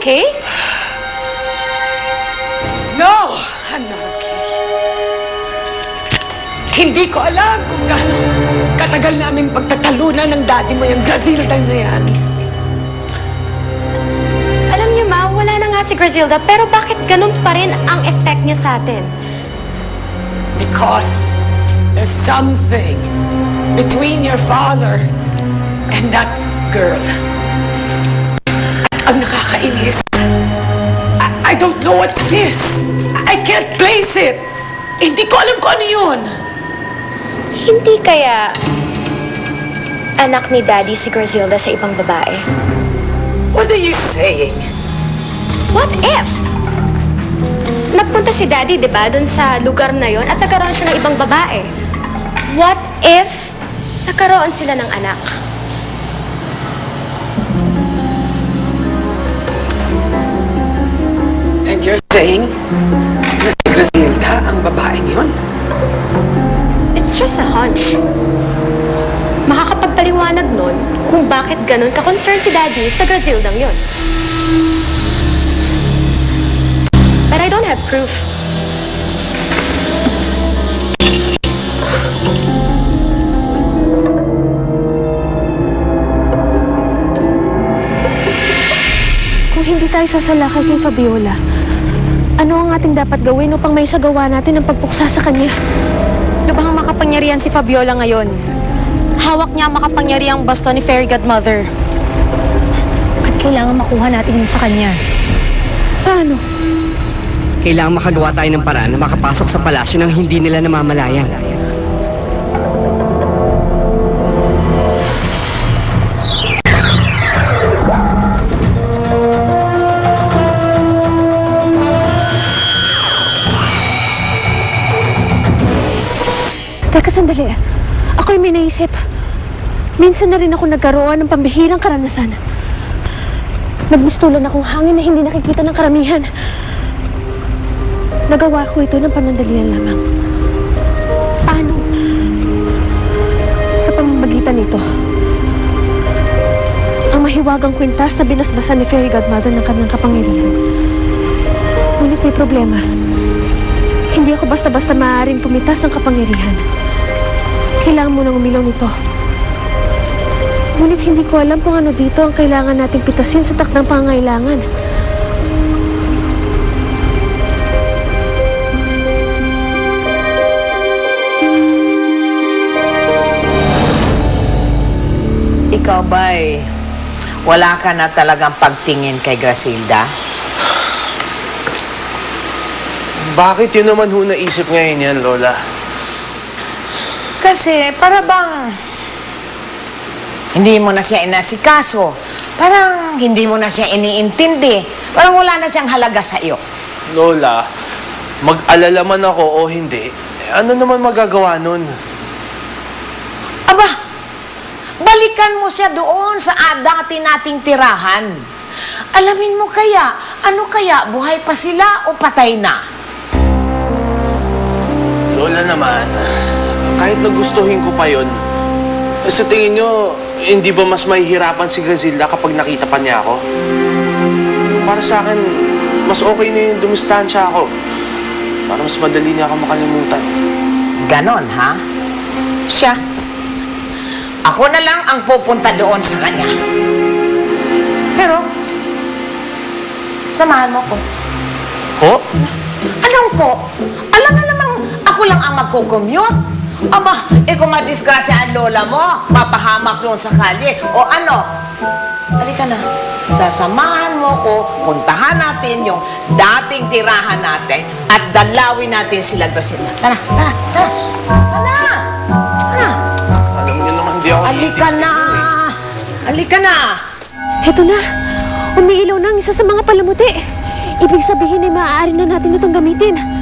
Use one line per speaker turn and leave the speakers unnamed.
okay?
No! I'm not okay. Hindi ko alam kung gaano katagal namin pagtatalunan ng daddy mo yung Grazilda na yan.
Alam niyo, Ma, wala na nga si Grazilda, pero bakit ganun pa rin ang effect niya sa atin?
Because there's something between your father and that girl. Ang nakakainis. I don't know what it is. I can't place it. Hindi ko alam kung ano yun.
Hindi kaya anak ni Daddy si Grazilda sa ibang babae?
What are you saying?
What if? Nagpunta si Daddy, di ba, dun sa lugar na yon at nagkaroon siya ng ibang babae. What if nagkaroon sila ng anak?
And you're saying na si Grazilda ang babaeng yun?
It's just a hunch. Makakapagpaliwanag nun kung bakit ganun ka-concern si Daddy sa Grazildang yun. But I don't have proof.
Kung hindi tayo sasalakay kay Fabiola, ano ang ating dapat gawin upang may sagawa natin ang pagpuksa sa kanya?
Lubhang makapangyarihan si Fabiola ngayon. Hawak niya ang makapangyarihang baston ni Fairy Godmother.
At kailangan makuha natin yun sa kanya. Paano?
Kailangan makagawa tayo ng paraan na makapasok sa palasyo nang hindi nila namamalayan.
Teka, sandali. Ako'y may naisip. Minsan na rin ako nagkaroon ng pambihirang karanasan. Nagmistulan akong hangin na hindi nakikita ng karamihan. Nagawa ko ito ng panandalian lamang.
Paano?
Sa pamamagitan nito, ang mahiwagang kwintas na binasbasan ni Fairy Godmother ng kanyang kapangyarihan. Ngunit may problema. Hindi ako basta-basta maaaring pumitas ng kapangyarihan. Kailangan mo nang umilaw nito. Ngunit hindi ko alam kung ano dito ang kailangan nating pitasin sa takdang pangangailangan.
Ikaw ba'y wala ka na talagang pagtingin kay Grazilda?
Bakit yun naman ho naisip ngayon yan, Lola?
Kasi para bang hindi mo na siya inasikaso. Parang hindi mo na siya iniintindi. Parang wala na siyang halaga sa iyo.
Lola, mag-alala man ako o hindi, ano naman magagawa nun?
Aba, balikan mo siya doon sa dati nating tirahan. Alamin mo kaya, ano kaya, buhay pa sila o patay na?
Lola naman, kahit nagustuhin ko pa yun, sa tingin nyo, hindi ba mas mahihirapan si Grazilda kapag nakita pa niya ako? Para sa akin, mas okay na yung dumistansya ako. Para mas madali niya ako makalimutan.
Ganon, ha? Siya. Ako na lang ang pupunta doon sa kanya. Pero, samahan mo ko.
Ho?
Anong po? Alam na namang ako lang ang magkukommute. Aba, kung madisgrasya ang lola mo, papahamak doon sa kalye. O ano? Halika na. Sasamahan mo ko, puntahan natin yung dating tirahan natin at dalawin natin sila Grazilda. Tara, tara, tara. Tara! Tara!
Alam niyo naman, di ako
Halika na! Halika na!
Heto na! Umiilaw na ang isa sa mga palamuti. Ibig sabihin ay maaari na natin itong gamitin.